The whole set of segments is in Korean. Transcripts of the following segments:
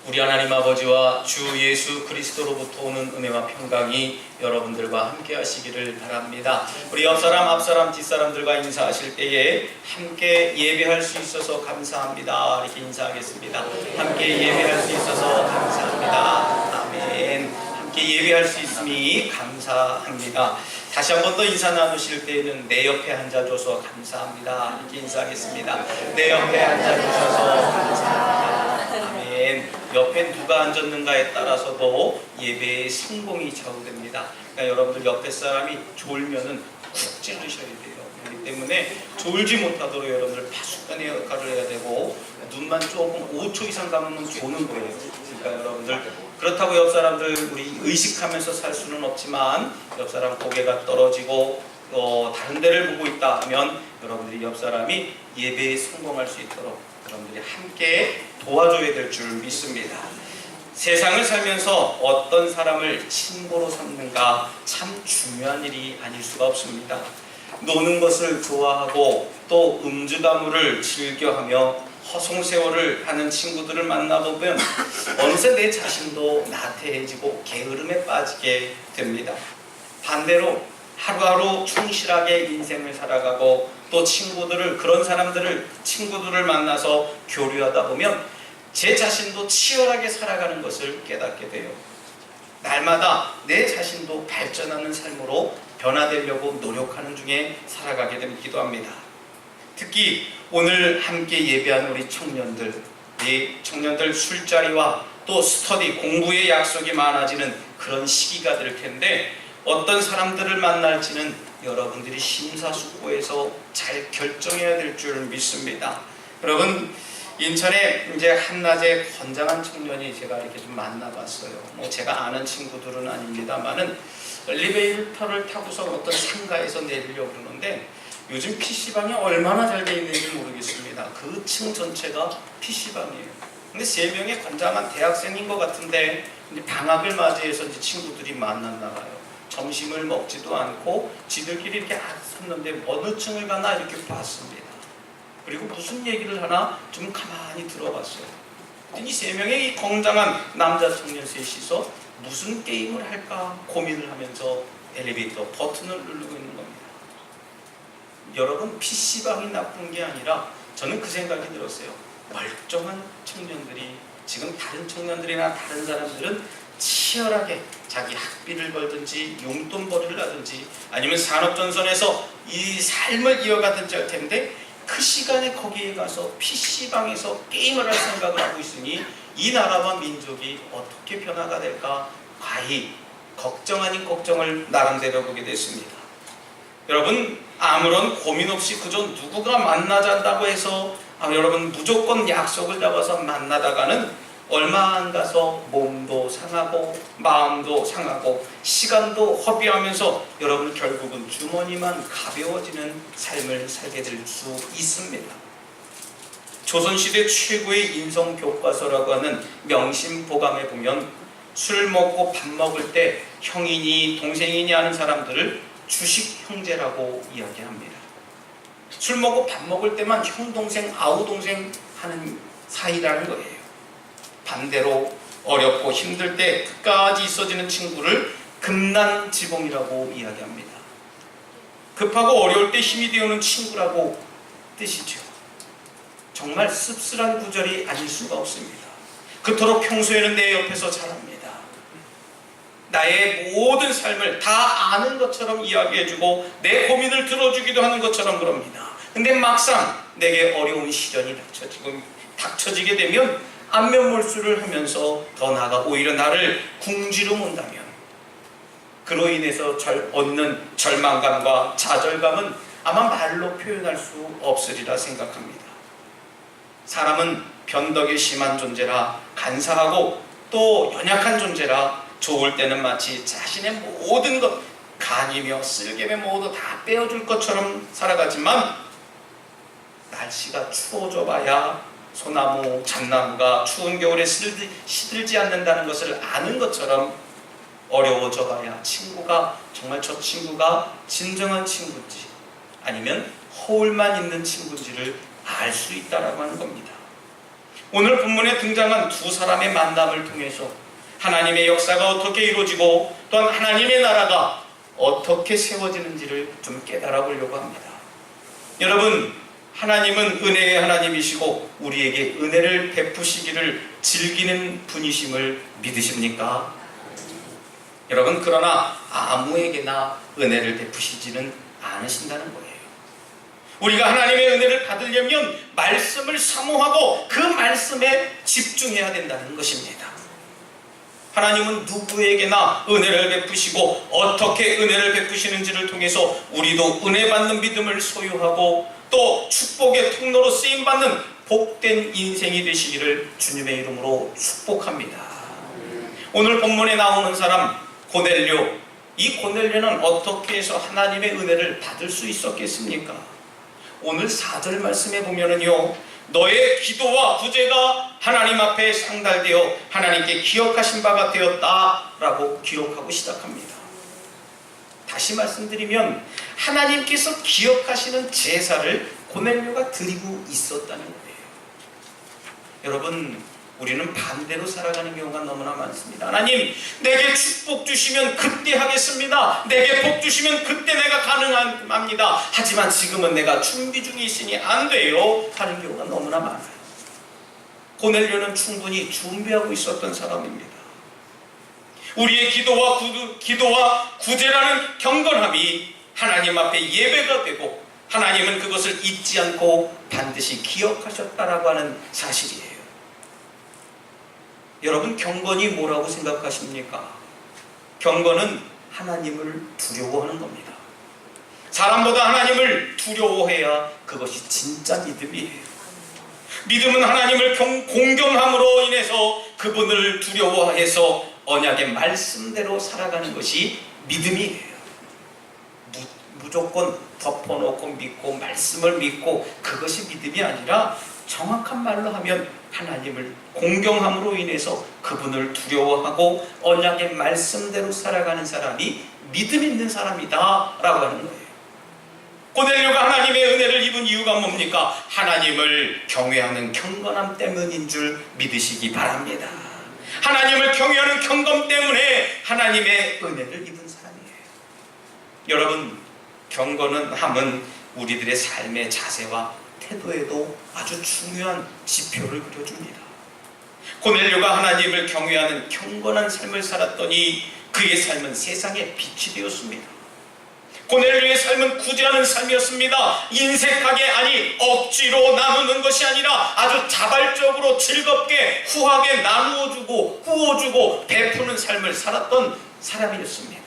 우리 하나님 아버지와 주 예수 그리스도로부터 오는 은혜와 평강이 여러분들과 함께 하시기를 바랍니다. 우리 옆사람, 앞사람, 뒷사람들과 인사하실 때에 함께 예배할 수 있어서 감사합니다. 이렇게 인사하겠습니다. 함께 예배할 수 있어서 감사합니다. 아멘. 함께 예배할 수 있음이 감사합니다. 다시 한 번 더 인사 나누실 때에는 내 옆에 앉아줘서 감사합니다. 이렇게 인사하겠습니다. 내 옆에 앉아주셔서 감사합니다. 아멘. 옆에 누가 앉았는가에 따라서도 예배의 성공이 좌우됩니다. 그러니까 여러분들 옆에 사람이 졸면은 쿡 찌르셔야 돼요. 그렇기 때문에 졸지 못하도록 여러분들 파수꾼의 역할을 해야 되고, 눈만 조금 5초 이상 감으면 조는 거예요. 그러니까 여러분들 그렇다고 옆 사람들 우리 의식하면서 살 수는 없지만, 옆 사람 고개가 떨어지고 다른 데를 보고 있다 하면 여러분들이 옆 사람이 예배에 성공할 수 있도록 여러분들이 함께 도와줘야 될 줄 믿습니다. 세상을 살면서 어떤 사람을 친구로 삼는가 참 중요한 일이 아닐 수가 없습니다. 노는 것을 좋아하고 또 음주가무를 즐겨하며 허송세월을 하는 친구들을 만나보면 어느새 내 자신도 나태해지고 게으름에 빠지게 됩니다. 반대로 하루하루 충실하게 인생을 살아가고 또 그런 친구들을 만나서 교류하다 보면 제 자신도 치열하게 살아가는 것을 깨닫게 돼요. 날마다 내 자신도 발전하는 삶으로 변화되려고 노력하는 중에 살아가게 되기도 합니다. 특히 오늘 함께 예배하는 우리 청년들, 이 청년들 술자리와 또 스터디, 공부의 약속이 많아지는 그런 시기가 될 텐데, 어떤 사람들을 만날지는 여러분들이 심사숙고해서 잘 결정해야 될 줄 믿습니다. 여러분, 인천에 이제 한낮에 건장한 청년이 제가 이렇게 좀 만나봤어요. 제가 아는 친구들은 아닙니다만은 엘리베이터를 타고서 어떤 상가에서 내리려고 그러는데 요즘 PC방이 얼마나 잘 돼 있는지 모르겠습니다. 그 층 전체가 PC방이에요. 근데 3명의 건장한 대학생인 것 같은데 이제 방학을 맞이해서 이제 친구들이 만났나 봐요. 점심을 먹지도 않고 지들끼리 이렇게 섰는데 어느 층을 가나 이렇게 봤습니다. 그리고 무슨 얘기를 하나 좀 가만히 들어봤어요. 이 3명의 이 건장한 남자 청년 셋이서 무슨 게임을 할까 고민을 하면서 엘리베이터 버튼을 누르고 있는 겁니다. 여러분, PC방이 나쁜 게 아니라 저는 그 생각이 들었어요. 멀쩡한 청년들이, 지금 다른 청년들이나 다른 사람들은 치열하게 자기 학비를 벌든지 용돈벌이를 하든지 아니면 산업전선에서 이 삶을 이어가든지 할 텐데, 그 시간에 거기에 가서 PC방에서 게임을 할 생각을 하고 있으니 이 나라와 민족이 어떻게 변화가 될까 과히 걱정 아닌 걱정을 나름대로 보게 됐습니다. 여러분, 아무런 고민 없이 그저 누구가 만나잔다고 해서 여러분 무조건 약속을 잡아서 만나다가는 얼마 안 가서 몸도 상하고 마음도 상하고 시간도 허비하면서 여러분 결국은 주머니만 가벼워지는 삶을 살게 될 수 있습니다. 조선시대 최고의 인성교과서라고 하는 명심보감에 보면 술 먹고 밥 먹을 때 형이니 동생이니 하는 사람들을 주식 형제라고 이야기합니다. 술 먹고 밥 먹을 때만 형 동생 아우 동생 하는 사이라는 거예요. 반대로 어렵고 힘들 때 끝까지 있어지는 친구를 금난지봉이라고 이야기합니다. 급하고 어려울 때 힘이 되어오는 친구라고 뜻이죠. 정말 씁쓸한 구절이 아닐 수가 없습니다. 그토록 평소에는 내 옆에서 자랍니다. 나의 모든 삶을 다 아는 것처럼 이야기해주고 내 고민을 들어주기도 하는 것처럼 그럽니다. 근데 막상 내게 어려운 시련이 닥쳐지게 되면 안면몰수를 하면서 더 나아가 오히려 나를 궁지로 문다면 그로 인해서 얻는 절망감과 좌절감은 아마 말로 표현할 수 없으리라 생각합니다. 사람은 변덕이 심한 존재라 간사하고 또 연약한 존재라 좋을 때는 마치 자신의 모든 것, 간이며 쓸개며 모두 다 빼어줄 것처럼 살아가지만 날씨가 추워져 봐야 소나무, 잣나무가 추운 겨울에 시들지 않는다는 것을 아는 것처럼 어려워져 봐야 정말 저 친구가 진정한 친구인지 아니면 허울만 있는 친구인지를 알 수 있다라고 하는 겁니다. 오늘 본문에 등장한 두 사람의 만남을 통해서 하나님의 역사가 어떻게 이루어지고 또한 하나님의 나라가 어떻게 세워지는지를 좀 깨달아 보려고 합니다. 여러분, 하나님은 은혜의 하나님이시고 우리에게 은혜를 베푸시기를 즐기는 분이심을 믿으십니까? 여러분, 그러나 아무에게나 은혜를 베푸시지는 않으신다는 거예요. 우리가 하나님의 은혜를 받으려면 말씀을 사모하고 그 말씀에 집중해야 된다는 것입니다. 하나님은 누구에게나 은혜를 베푸시고 어떻게 은혜를 베푸시는지를 통해서 우리도 은혜 받는 믿음을 소유하고 또 축복의 통로로 쓰임받는 복된 인생이 되시기를 주님의 이름으로 축복합니다. 오늘 본문에 나오는 사람 고넬료, 이 고넬료는 어떻게 해서 하나님의 은혜를 받을 수 있었겠습니까? 오늘 4절 말씀에 보면은요, 너의 기도와 구제가 하나님 앞에 상달되어 하나님께 기억하신 바가 되었다 라고 기록하고 시작합니다. 다시 말씀드리면 하나님께서 기억하시는 제사를 고넬료가 드리고 있었다는 거예요. 여러분, 우리는 반대로 살아가는 경우가 너무나 많습니다. 하나님, 내게 축복 주시면 그때 하겠습니다. 내게 복 주시면 그때 내가 가능합니다. 하지만 지금은 내가 준비 중에 있으니 안 돼요 하는 경우가 너무나 많아요. 고넬료는 충분히 준비하고 있었던 사람입니다. 우리의 기도와 구제라는 경건함이 하나님 앞에 예배가 되고 하나님은 그것을 잊지 않고 반드시 기억하셨다라고 하는 사실이에요. 여러분, 경건이 뭐라고 생각하십니까? 경건은 하나님을 두려워하는 겁니다. 사람보다 하나님을 두려워해야 그것이 진짜 믿음이에요. 믿음은 하나님을 공경함으로 인해서 그분을 두려워해서 언약의 말씀대로 살아가는 것이 믿음이에요. 무조건 덮어놓고 믿고 말씀을 믿고 그것이 믿음이 아니라 정확한 말로 하면 하나님을 공경함으로 인해서 그분을 두려워하고 언약의 말씀대로 살아가는 사람이 믿음 있는 사람이다 라고 하는 거예요. 고넬료가 하나님의 은혜를 입은 이유가 뭡니까? 하나님을 경외하는 경건함 때문인 줄 믿으시기 바랍니다. 하나님을 경외하는 경건 때문에 하나님의 은혜를 입은 사람이에요. 여러분, 경건은 함은 우리들의 삶의 자세와 태도에도 아주 중요한 지표를 그려줍니다. 고넬료가 하나님을 경외하는 경건한 삶을 살았더니 그의 삶은 세상의 빛이 되었습니다. 고넬료의 삶은 구제하는 삶이었습니다. 인색하게, 아니 억지로 나누는 것이 아니라 아주 자발적으로 즐겁게 후하게 나누어주고 구워주고 베푸는 삶을 살았던 사람이었습니다.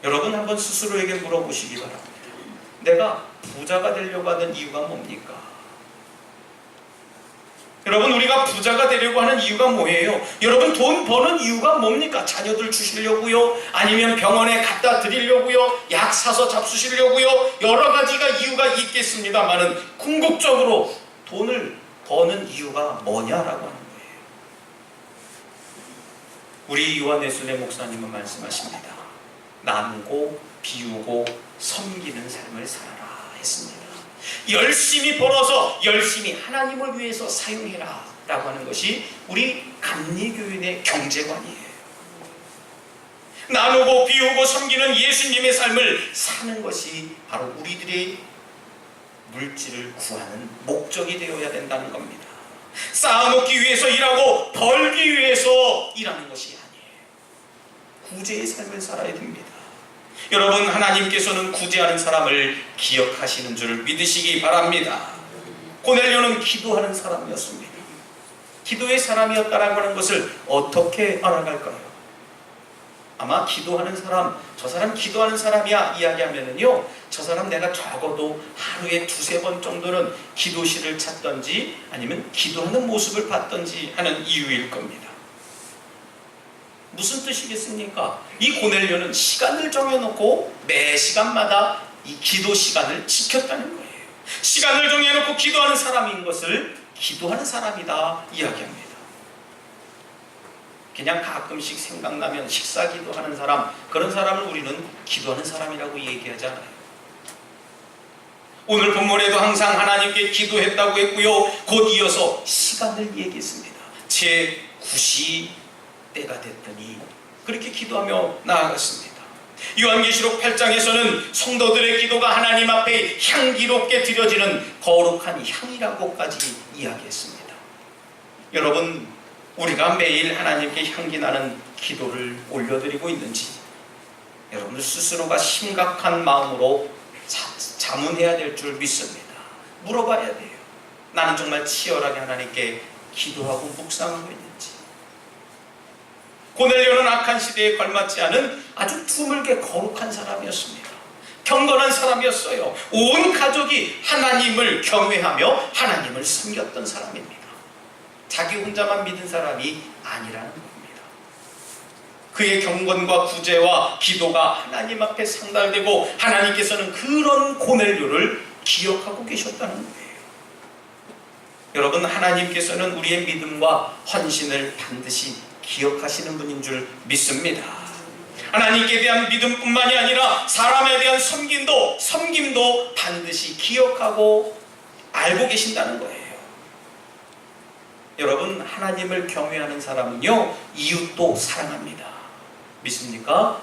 여러분, 한번 스스로에게 물어보시기 바랍니다. 내가 부자가 되려고 하는 이유가 뭡니까? 여러분, 우리가 부자가 되려고 하는 이유가 뭐예요? 여러분, 돈 버는 이유가 뭡니까? 자녀들 주시려고요? 아니면 병원에 갖다 드리려고요? 약 사서 잡수시려고요? 여러 가지가 이유가 있겠습니다만은 궁극적으로 돈을 버는 이유가 뭐냐라고 하는 거예요. 우리 요한 웨슬리 목사님은 말씀하십니다. 나누고 비우고 섬기는 삶을 살아라 했습니다. 열심히 벌어서 열심히 하나님을 위해서 사용해라 라고 하는 것이 우리 감리교인의 경제관이에요. 나누고 비우고 섬기는 예수님의 삶을 사는 것이 바로 우리들의 물질을 구하는 목적이 되어야 된다는 겁니다. 쌓아놓기 위해서 일하고 벌기 위해서 일하는 것이 아니에요. 구제의 삶을 살아야 됩니다. 여러분, 하나님께서는 구제하는 사람을 기억하시는 줄 믿으시기 바랍니다. 고넬료는 기도하는 사람이었습니다. 기도의 사람이었다라고 하는 것을 어떻게 알아갈까요? 아마 기도하는 사람, 저 사람 기도하는 사람이야 이야기하면은요, 저 사람 내가 적어도 하루에 2-3번 정도는 기도실을 찾던지 아니면 기도하는 모습을 봤던지 하는 이유일 겁니다. 무슨 뜻이겠습니까? 이 고넬료는 시간을 정해놓고 매 시간마다 이 기도 시간을 지켰다는 거예요. 시간을 정해놓고 기도하는 사람인 것을 기도하는 사람이다 이야기합니다. 그냥 가끔씩 생각나면 식사 기도하는 사람, 그런 사람을 우리는 기도하는 사람이라고 얘기하지 않아요. 오늘 본문에도 항상 하나님께 기도했다고 했고요. 곧 이어서 시간을 얘기했습니다. 제 9시 때가 됐더니 그렇게 기도하며 나아갔습니다. 요한계시록 8장에서는 성도들의 기도가 하나님 앞에 향기롭게 드려지는 거룩한 향이라고까지 이야기했습니다. 여러분, 우리가 매일 하나님께 향기 나는 기도를 올려드리고 있는지 여러분들 스스로가 심각한 마음으로 자문해야 될 줄 믿습니다. 물어봐야 돼요. 나는 정말 치열하게 하나님께 기도하고 묵상하고 있는지. 고넬료는 악한 시대에 걸맞지 않은 아주 드물게 거룩한 사람이었습니다. 경건한 사람이었어요. 온 가족이 하나님을 경외하며 하나님을 섬겼던 사람입니다. 자기 혼자만 믿은 사람이 아니라는 겁니다. 그의 경건과 구제와 기도가 하나님 앞에 상달되고 하나님께서는 그런 고넬료를 기억하고 계셨다는 거예요. 여러분, 하나님께서는 우리의 믿음과 헌신을 반드시 기억하시는 분인 줄 믿습니다. 하나님께 대한 믿음뿐만이 아니라 사람에 대한 섬김도 반드시 기억하고 알고 계신다는 거예요. 여러분, 하나님을 경외하는 사람은요, 이웃도 사랑합니다. 믿습니까?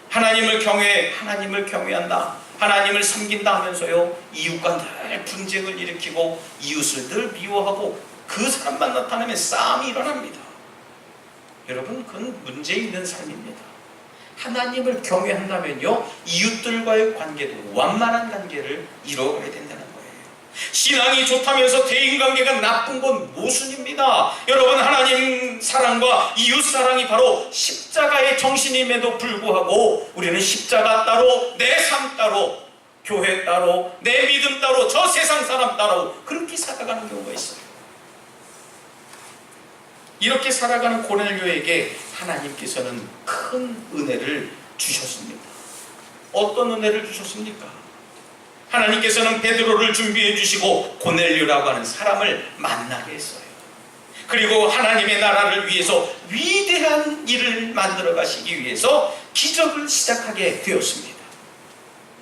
하나님을 경외한다, 하나님을 섬긴다 하면서요, 이웃과 늘 분쟁을 일으키고 이웃을 늘 미워하고 그 사람만 나타나면 싸움이 일어납니다. 여러분, 그건 문제 있는 삶입니다. 하나님을 경외한다면요, 이웃들과의 관계도 완만한 관계를 이루어가야 된다는 거예요. 신앙이 좋다면서 대인관계가 나쁜 건 모순입니다. 여러분, 하나님 사랑과 이웃 사랑이 바로 십자가의 정신임에도 불구하고 우리는 십자가 따로, 내 삶 따로, 교회 따로, 내 믿음 따로, 저 세상 사람 따로 그렇게 살아가는 경우가 있어요. 이렇게 살아가는 고넬료에게 하나님께서는 큰 은혜를 주셨습니다. 어떤 은혜를 주셨습니까? 하나님께서는 베드로를 준비해 주시고 고넬료라고 하는 사람을 만나게 했어요. 그리고 하나님의 나라를 위해서 위대한 일을 만들어 가시기 위해서 기적을 시작하게 되었습니다.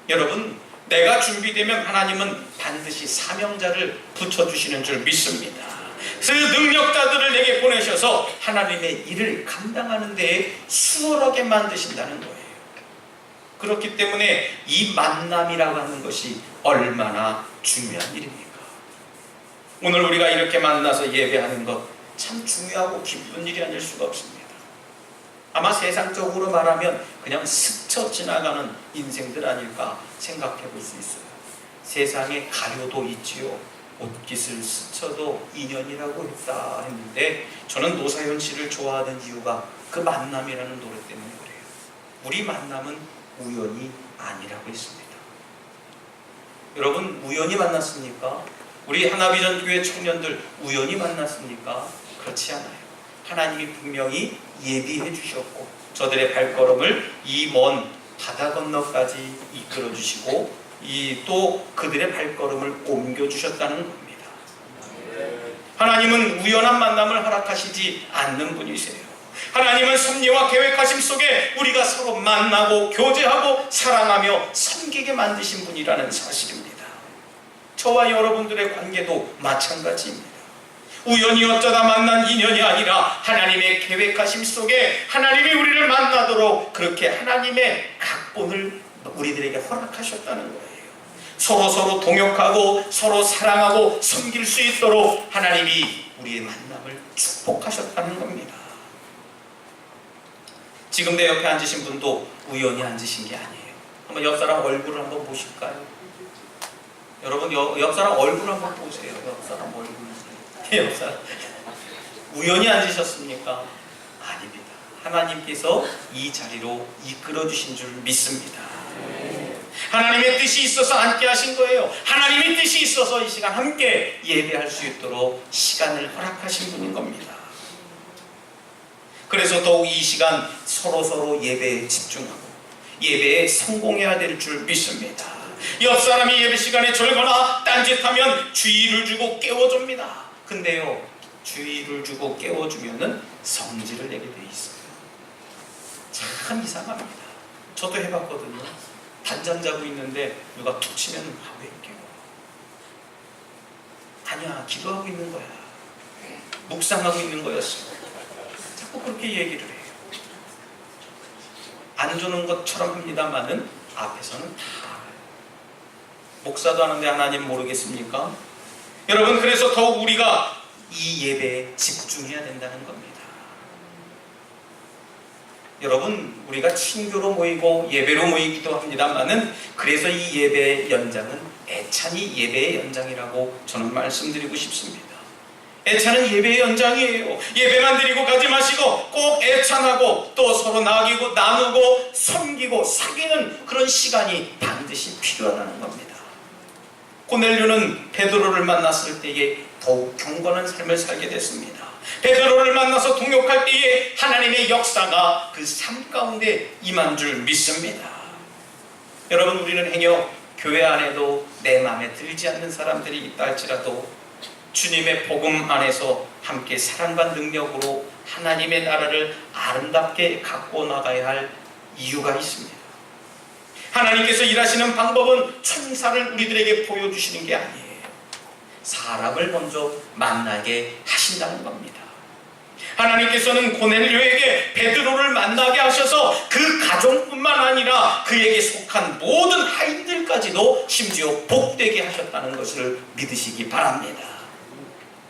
여러분, 내가 준비되면 하나님은 반드시 사명자를 붙여주시는 줄 믿습니다. 그 능력자들을 내게 보내셔서 하나님의 일을 감당하는 데에 수월하게 만드신다는 거예요. 그렇기 때문에 이 만남이라고 하는 것이 얼마나 중요한 일입니까? 오늘 우리가 이렇게 만나서 예배하는 것 참 중요하고 기쁜 일이 아닐 수가 없습니다. 아마 세상적으로 말하면 그냥 스쳐 지나가는 인생들 아닐까 생각해 볼 수 있어요. 세상에 가요도 있지요. 옷깃을 스쳐도 인연이라고 했다 했는데, 저는 노사연 씨를 좋아하는 이유가 그 만남이라는 노래 때문에 그래요. 우리 만남은 우연이 아니라고 했습니다. 여러분, 우연히 만났습니까? 우리 하나비전 교회 청년들 우연히 만났습니까? 그렇지 않아요. 하나님이 분명히 예비해 주셨고 저들의 발걸음을 이 먼 바다 건너까지 이끌어 주시고 또 그들의 발걸음을 옮겨 주셨다는 겁니다. 하나님은 우연한 만남을 허락하시지 않는 분이세요. 하나님은 섭리와 계획하심 속에 우리가 서로 만나고 교제하고 사랑하며 섬기게 만드신 분이라는 사실입니다. 저와 여러분들의 관계도 마찬가지입니다. 우연히 어쩌다 만난 인연이 아니라 하나님의 계획하심 속에 하나님이 우리를 만나도록 그렇게 하나님의 각본을 우리들에게 허락하셨다는 거예요. 서로 동역하고 서로 사랑하고 섬길 수 있도록 하나님이 우리의 만남을 축복하셨다는 겁니다. 지금 내 옆에 앉으신 분도 우연히 앉으신 게 아니에요. 한번 옆 사람 얼굴을 한번 보실까요? 여러분, 옆 사람 얼굴 한번 보세요. 옆 사람 얼굴. 옆 사람. 우연히 앉으셨습니까? 아닙니다. 하나님께서 이 자리로 이끌어 주신 줄 믿습니다. 하나님의 뜻이 있어서 앉게 하신 거예요. 하나님의 뜻이 있어서 이 시간 함께 예배할 수 있도록 시간을 허락하신 분인 겁니다. 그래서 더욱 이 시간 서로 예배에 집중하고 예배에 성공해야 될 줄 믿습니다. 옆 사람이 예배 시간에 졸거나 딴짓하면 주의를 주고 깨워줍니다. 근데요, 주의를 주고 깨워주면은 성질을 내게 돼 있어요. 참 이상합니다. 저도 해봤거든요. 단잠 자고 있는데 누가 툭 치면 왜 깨워? 아니야, 기도하고 있는 거야. 묵상하고 있는 거였어. 자꾸 그렇게 얘기를 해요. 안 주는 것처럼 합니다만은 앞에서는 다 알아요. 목사도 하는데 하나님 모르겠습니까? 여러분, 그래서 더욱 우리가 이 예배에 집중해야 된다는 겁니다. 여러분, 우리가 친교로 모이고 예배로 모이기도 합니다만은 그래서 이 예배의 연장은 애찬이 예배의 연장이라고 저는 말씀드리고 싶습니다. 애찬은 예배의 연장이에요. 예배만 드리고 가지 마시고 꼭 애찬하고 또 서로 나누고 섬기고 사귀는 그런 시간이 반드시 필요하다는 겁니다. 고넬료는 베드로를 만났을 때에 더욱 경건한 삶을 살게 됐습니다. 베드로를 만나서 동역할 때에 하나님의 역사가 그 삶 가운데 임한 줄 믿습니다. 여러분, 우리는 행여 교회 안에도 내 마음에 들지 않는 사람들이 있다 할지라도 주님의 복음 안에서 함께 사랑과 능력으로 하나님의 나라를 아름답게 갖고 나가야 할 이유가 있습니다. 하나님께서 일하시는 방법은 천사를 우리들에게 보여주시는 게 아니에요. 사람을 먼저 만나게 하신다는 겁니다. 하나님께서는 고넬료에게 베드로를 만나게 하셔서 그 가정뿐만 아니라 그에게 속한 모든 하인들까지도 심지어 복되게 하셨다는 것을 믿으시기 바랍니다.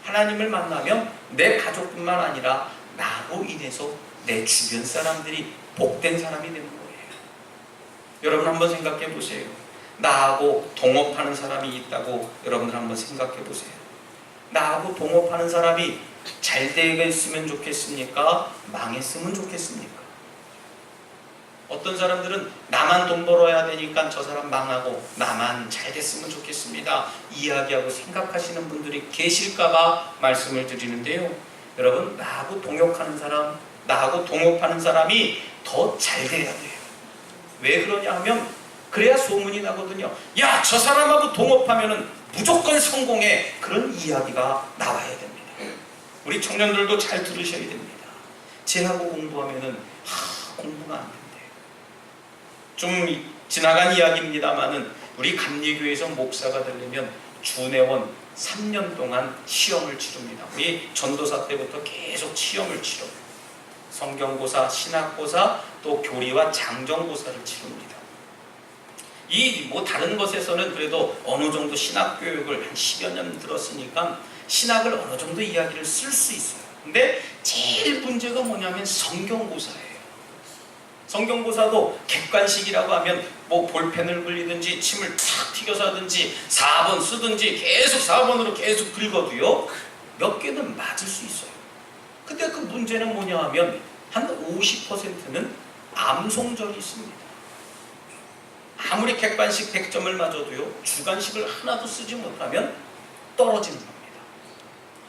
하나님을 만나면 내 가족뿐만 아니라 나로 인해서 내 주변 사람들이 복된 사람이 되는 거예요. 여러분, 한번 생각해 보세요. 나하고 동업하는 사람이 있다고 여러분들 한번 생각해 보세요. 나하고 동업하는 사람이 잘 되겠으면 좋겠습니까? 망했으면 좋겠습니까? 어떤 사람들은 나만 돈 벌어야 되니까 저 사람 망하고 나만 잘 됐으면 좋겠습니다 이야기하고 생각하시는 분들이 계실까봐 말씀을 드리는데요. 여러분, 나하고 동역하는 사람, 나하고 동업하는 사람이 더 잘 돼야 돼요. 왜 그러냐 하면 그래야 소문이 나거든요. 야, 저 사람하고 동업하면은 무조건 성공해. 그런 이야기가 나와야 됩니다. 우리 청년들도 잘 들으셔야 됩니다. 쟤하고 공부하면은 공부가 안 된대요. 좀 지나간 이야기입니다만은 우리 감리교회에서 목사가 되려면 주내원 3년 동안 시험을 치릅니다. 우리 전도사 때부터 계속 시험을 치러요. 성경고사, 신학고사, 또 교리와 장정고사를 치릅니다. 이 다른 것에서는 그래도 어느 정도 신학 교육을 한 10여 년 들었으니까 신학을 어느 정도 이야기를 쓸 수 있어요. 근데 제일 문제가 뭐냐면 성경고사예요. 성경고사도 객관식이라고 하면 뭐 볼펜을 굴리든지 침을 탁 튀겨서 하든지 4번 쓰든지 계속 4번으로 계속 긁어도요 몇 개는 맞을 수 있어요. 근데 그 문제는 뭐냐 하면 한 50%는 암송절이 있습니다. 아무리 객관식 100점을 맞아도요 주관식을 하나도 쓰지 못하면 떨어지는 겁니다.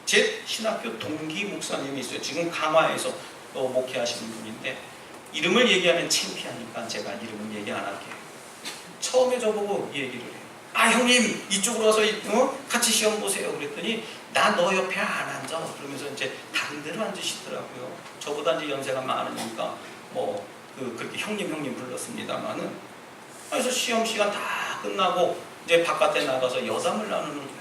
제 신학교 동기 목사님이 있어요. 지금 강화에서 목회하시는 분인데 이름을 얘기하면 창피하니까 제가 이름은 얘기 안 할게요. 처음에 저보고 얘기를 해요. 아, 형님 이쪽으로 와서 같이 시험 보세요. 그랬더니 나 너 옆에 안 앉아. 그러면서 이제 다른 데로 앉으시더라고요. 저보다 이제 연세가 많으니까 그렇게 형님 불렀습니다만은. 그래서 시험 시간 다 끝나고 이제 바깥에 나가서 여담을 나누는 거예요.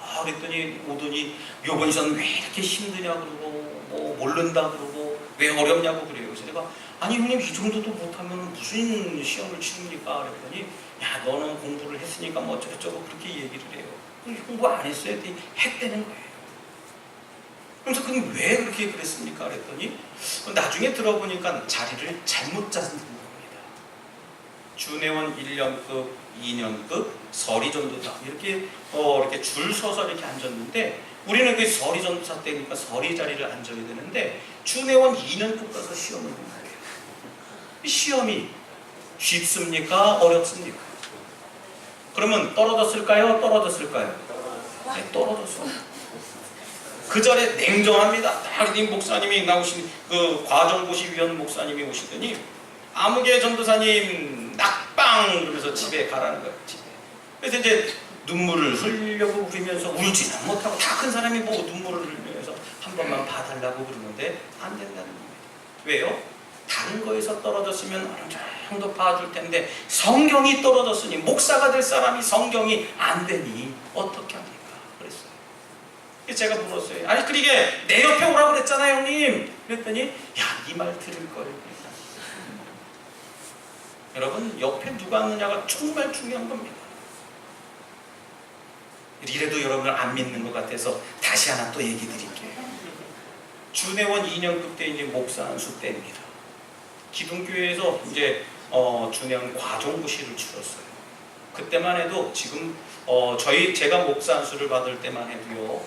아, 그랬더니 오더니 요번시는 왜 이렇게 힘드냐 그러고 뭐 모른다 그러고 왜 어렵냐고 그래요. 그래서 내가 아니 형님 이 정도도 못하면 무슨 시험을 치릅니까? 그랬더니 야, 너는 공부를 했으니까 뭐 어쩌고저쩌고 그렇게 얘기를 해요. 공부 안 했어요? 했더니 했다는 거예요. 그래서 그럼 왜 그렇게 그랬습니까? 그랬더니 나중에 들어보니까 자리를 잘못 잡은 겁니다. 주내원 1년급, 2년급, 서리전도사 이렇게 줄 서서 이렇게 앉았는데 우리는 그 서리전도사 때니까 서리 자리를 앉아야 되는데 주내원 2년급 가서 시험을 본 거예요. 시험이 쉽습니까? 어렵습니까? 그러면 떨어졌을까요? 떨어졌을까요? 네, 떨어졌어. 그 자리에 냉정합니다. 딱 목사님이 나오신 그 과정고시위원 목사님이 오시더니 아무개 전도사님 낙방 그러면서 집에 가라는 거예요. 집에. 그래서 이제 눈물을 흘려고 그러면서 울지는 못하고 다 큰 사람이 보고 눈물을 흘리면서 한 번만 봐달라고 그러는데 안 된다는 겁니다. 왜요? 다른 거에서 떨어졌으면 어느 정도 봐줄 텐데 성경이 떨어졌으니 목사가 될 사람이 성경이 안 되니 어떻게 합니까? 그랬어요. 제가 물었어요. 아니 그러게 내 옆에 오라고 그랬잖아요 형님. 그랬더니 야, 이 말 들을 걸. 여러분 옆에 누가 앉느냐가 정말 중요한 겁니다. 이래도 여러분을 안 믿는 것 같아서 다시 하나 또 얘기 드릴게요. 준회원 2년급 때 이제 목사 안수 때입니다. 기둥교회에서 이제 준회원 과정고시를 치렀어요. 그때만 해도 지금 제가 목사 안수를 받을 때만 해도요,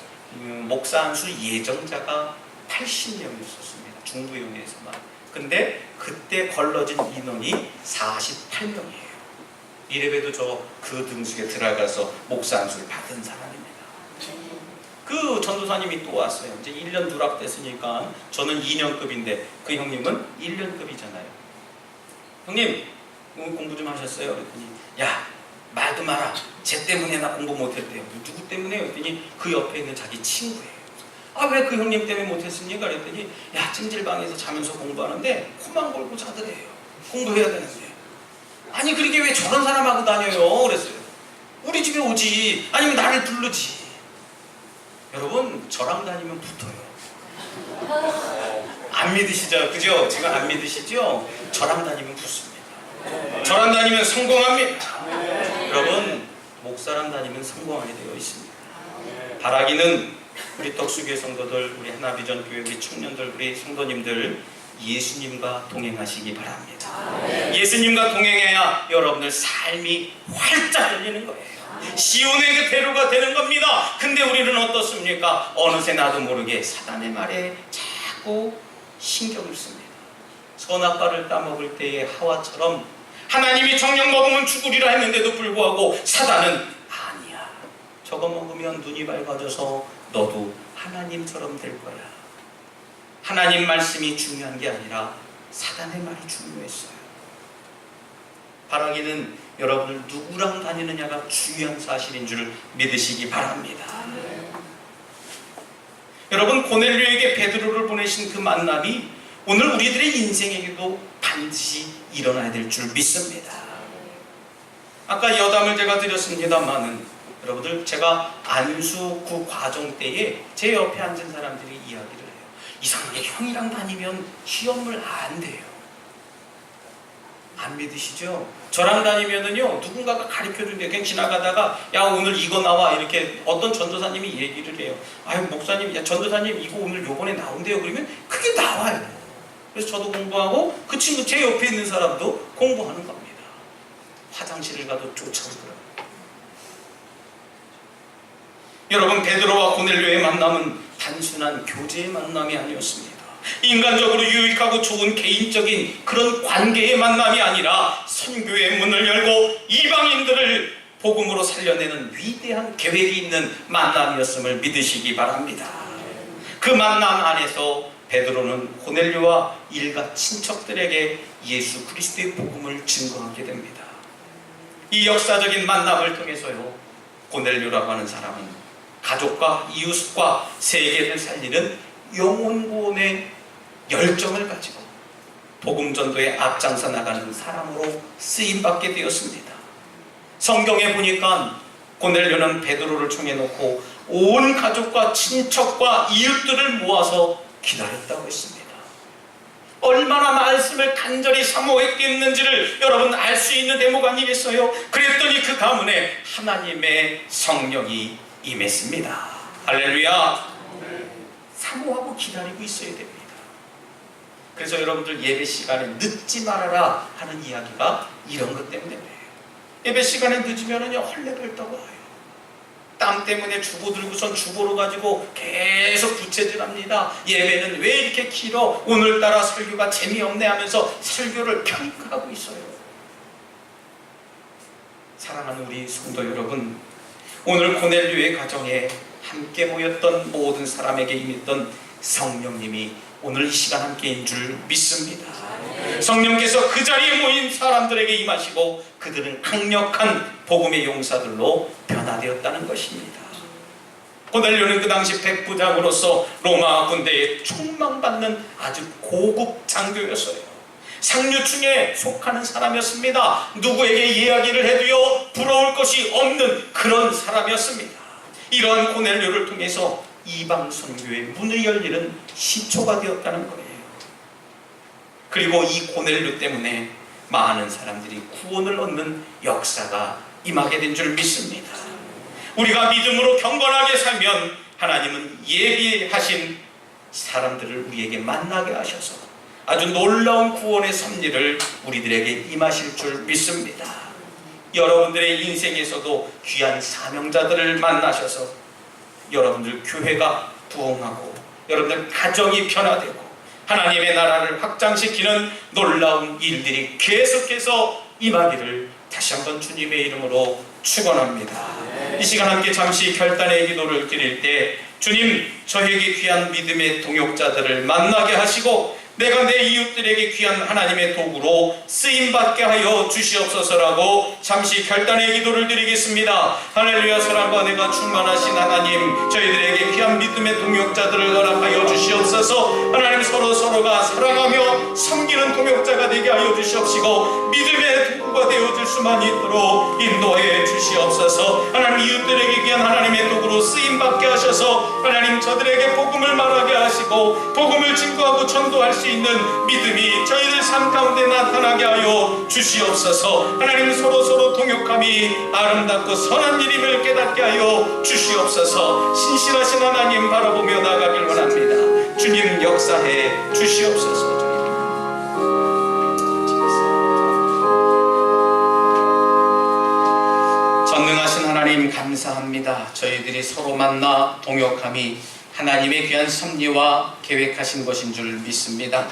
목사 안수 예정자가 80명이었습니다. 중부영회에서만. 근데 그때 걸러진 인원이 48명이에요. 이래봬도 저 그 등수에 들어가서 목사 안수를 받은 사람입니다. 그 전도사님이 또 왔어요. 이제 1년 누락됐으니까 저는 2년급인데 그 형님은 1년급이잖아요. 형님 공부 좀 하셨어요? 그랬더니 야 말도 마라. 쟤 때문에 나 공부 못했대요. 누구 때문에? 그랬더니 그 옆에 있는 자기 친구예요. 아 왜 그 형님 때문에 못했습니까? 그랬더니 야 찜질방에서 자면서 공부하는데 코만 골고 자더래요. 공부해야 되는데. 아니 그러게 왜 저런 사람하고 다녀요? 그랬어요. 우리 집에 오지. 아니면 나를 부르지. 여러분 저랑 다니면 붙어요. 안 믿으시죠? 그죠? 지금 안 믿으시죠? 저랑 다니면 붙습니다. 저랑 다니면 성공합니다. 여러분 목사랑 다니면 성공하게 되어 있습니다. 바라기는 우리 떡수교회 성도들, 우리 하나비전교회 우리 청년들, 우리 성도님들 예수님과 동행하시기 바랍니다. 예수님과 동행해야 여러분들 삶이 활짝 열리는 거예요. 시온의 그 대로가 되는 겁니다. 근데 우리는 어떻습니까? 어느새 나도 모르게 사단의 말에 자꾸 신경을 씁니다. 선악과를 따먹을 때의 하와처럼 하나님이 정령 먹으면 죽으리라 했는데도 불구하고 사단은 아니야. 저거 먹으면 눈이 밝아져서 너도 하나님처럼 될 거야. 하나님 말씀이 중요한 게 아니라 사단의 말이 중요했어요. 바라기는 여러분들 누구랑 다니느냐가 중요한 사실인 줄 믿으시기 바랍니다. 여러분 고넬료에게 베드로를 보내신 그 만남이 오늘 우리들의 인생에게도 반드시 일어나야 될 줄 믿습니다. 아까 여담을 제가 드렸습니다만은 여러분들 제가 안수 그 과정 때에 제 옆에 앉은 사람들이 이야기를 해요. 이상하게 형이랑 다니면 시험을 안 돼요. 안 믿으시죠? 저랑 다니면은요 누군가가 가르쳐준대. 그냥 지나가다가 야 오늘 이거 나와 이렇게 어떤 전도사님이 얘기를 해요. 아유 목사님, 야 전도사님 이거 오늘 요번에 나온대요. 그러면 그게 나와요. 그래서 저도 공부하고 그 친구 제 옆에 있는 사람도 공부하는 겁니다. 화장실을 가도 쫓아오더라고요. 여러분 베드로와 고넬료의 만남은 단순한 교제의 만남이 아니었습니다. 인간적으로 유익하고 좋은 개인적인 그런 관계의 만남이 아니라 선교의 문을 열고 이방인들을 복음으로 살려내는 위대한 계획이 있는 만남이었음을 믿으시기 바랍니다. 그 만남 안에서 베드로는 고넬료와 일가 친척들에게 예수 그리스도의 복음을 증거하게 됩니다. 이 역사적인 만남을 통해서요 고넬료라고 하는 사람은 가족과 이웃과 세계를 살리는 영혼 구원의 열정을 가지고 복음 전도에 앞장서 나가는 사람으로 쓰임받게 되었습니다. 성경에 보니까 고넬료는 베드로를 청해놓고 온 가족과 친척과 이웃들을 모아서 기다렸다고 했습니다. 얼마나 말씀을 간절히 사모했겠는지를 여러분 알 수 있는 대목 아니겠어요? 그랬더니 그 가문에 하나님의 성령이 임했습니다. 할렐루야. 사모하고 기다리고 있어야 됩니다. 그래서 여러분들 예배 시간에 늦지 말아라 하는 이야기가 이런 것 때문에 그래요. 예배 시간에 늦으면은요 헐레벌 떠와요. 땀 때문에 주보 들고선 주보로 가지고 계속 부채질합니다. 예배는 왜 이렇게 길어? 오늘따라 설교가 재미없네 하면서 설교를 평가하고 있어요. 사랑하는 우리 성도 여러분, 오늘 고넬료의 가정에 함께 모였던 모든 사람에게 임했던 성령님이 오늘 이 시간 함께인 줄 믿습니다. 성령께서 그 자리에 모인 사람들에게 임하시고 그들은 강력한 복음의 용사들로 변화되었다는 것입니다. 고넬료는 그 당시 백부장으로서 로마 군대에 총망받는 아주 고급 장교였어요. 상류층에 속하는 사람이었습니다. 누구에게 이야기를 해도요 부러울 것이 없는 그런 사람이었습니다. 이러한 고넬료를 통해서 이방 선교의 문이 열리는 시초가 되었다는 거예요. 그리고 이 고넬료 때문에 많은 사람들이 구원을 얻는 역사가 임하게 된 줄 믿습니다. 우리가 믿음으로 경건하게 살면 하나님은 예비하신 사람들을 우리에게 만나게 하셔서 아주 놀라운 구원의 섭리를 우리들에게 임하실 줄 믿습니다. 여러분들의 인생에서도 귀한 사명자들을 만나셔서 여러분들 교회가 부흥하고 여러분들 가정이 변화되고 하나님의 나라를 확장시키는 놀라운 일들이 계속해서 임하기를 다시 한번 주님의 이름으로 축원합니다. 이 시간 함께 잠시 결단의 기도를 드릴 때 주님, 저에게 귀한 믿음의 동역자들을 만나게 하시고 내가 내 이웃들에게 귀한 하나님의 도구로 쓰임받게 하여 주시옵소서라고 잠시 결단의 기도를 드리겠습니다. 할렐루야. 사랑과 은혜가 충만하신 하나님, 저희들에게 귀한 믿음의 동역자들을 허락하여 주시옵소서. 하나님, 서로가 사랑하며 섬기는 동역자가 되게 하여 주시옵시고 믿음의 도구가 되어줄 수만 있도록 인도해 주시옵소서. 하나님, 이웃들에게 귀한 하나님의 도구로 쓰임받게 하셔서 하나님, 저들에게 복음을 말하게 하시고 복음을 증거하고 전도할 수 있는 믿음이 저희들 삶 가운데 나타나게 하여 주시옵소서. 하나님, 서로 동역함이 아름답고 선한 일임을 깨닫게 하여 주시옵소서. 신실하신 하나님 바라보며 나가길 원합니다. 주님, 역사해 주시옵소서. 전능하신 하나님 감사합니다. 저희들이 서로 만나 동역함이 하나님의 귀한 섭리와 계획하신 것인 줄 믿습니다.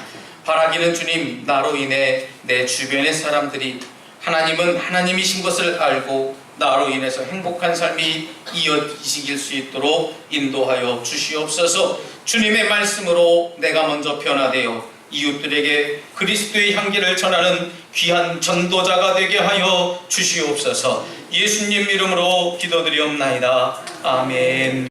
바라기는 주님, 나로 인해 내 주변의 사람들이 하나님은 하나님이신 것을 알고 나로 인해서 행복한 삶이 이어지실 수 있도록 인도하여 주시옵소서. 주님의 말씀으로 내가 먼저 변화되어 이웃들에게 그리스도의 향기를 전하는 귀한 전도자가 되게 하여 주시옵소서. 예수님 이름으로 기도드리옵나이다. 아멘.